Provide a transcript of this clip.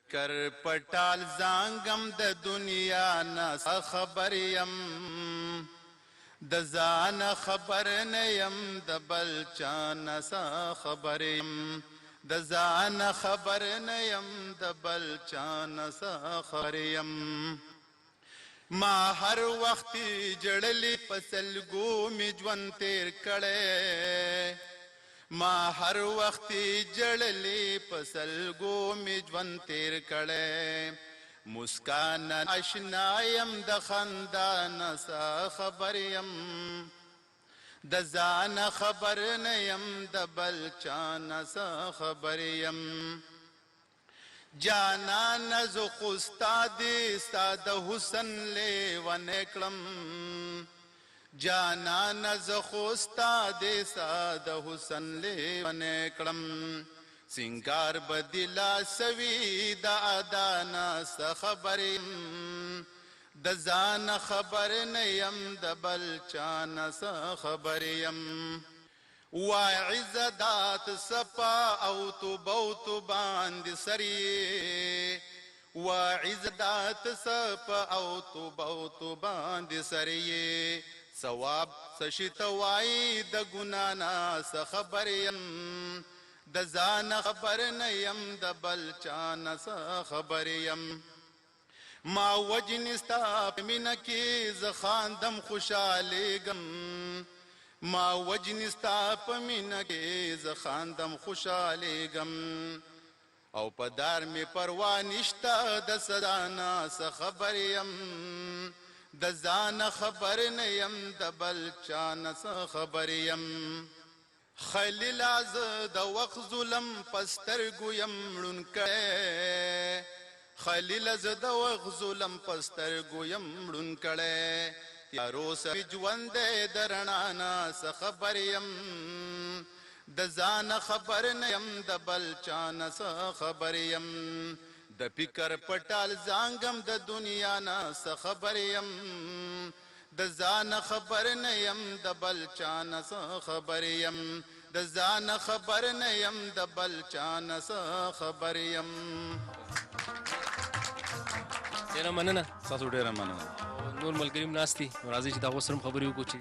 فکر پټال زانګم د دنیا نه خبر یم د ځان خبر نه یم د بل چا نه خبر یم د ځان خبر نه یم د بل چا نه خبر یم ما هر وخت جړلې پسلګو می ژوند تیر کړي ما هر وخت جړلې پسلګو می ژوند تیر کړي مسکان آشنا یم د خندان خبر یم د ځان خبر نه یم د بل چا نه خبر یم جانان ز خو استاد استاد حسن لیونه کړم جانان ز خو استاد استاد حسن لیونه کړم سنگار بدلا سوي د ادانا خبر د ځان خبر نه یم د بل چا نه خبر یم وعزدات سپا او توبو باندې سری وعزدات سپا او توبو باندې سری ثواب سشتوای د ګنا نه خبر یم د ځان خبر نه یم د بل چا نه خبر یم ما وجنستا مینه کې ز خاندم خوشالېږم ما وجنستا په مینه کې ز خاندم خوشالېږم او په دار مې پروا نشته د صدانا خبر یم د ځان خبر نه یم د بل چا نه خبر یم خلیل از د وخت ظلم پسترګو یم مړون کړي خلیل از د وخت ظلم پسترګو یم مړون کړي تیارو سوي ژوند درنا نه خبر یم د ځان خبر نه یم د بل چا نه خبر یم د فکر پټال زانګم د دنیا نه خبر یم د ځان خبر نه یم د بل چا نه خبر یم د ځان خبر نه یم د بل چا نه خبر یم ډېره مننه تاسو ډېره مننه نور ملګري هم ناست دي نو راځئ چې د هغو سره هم خبرې وکړو چې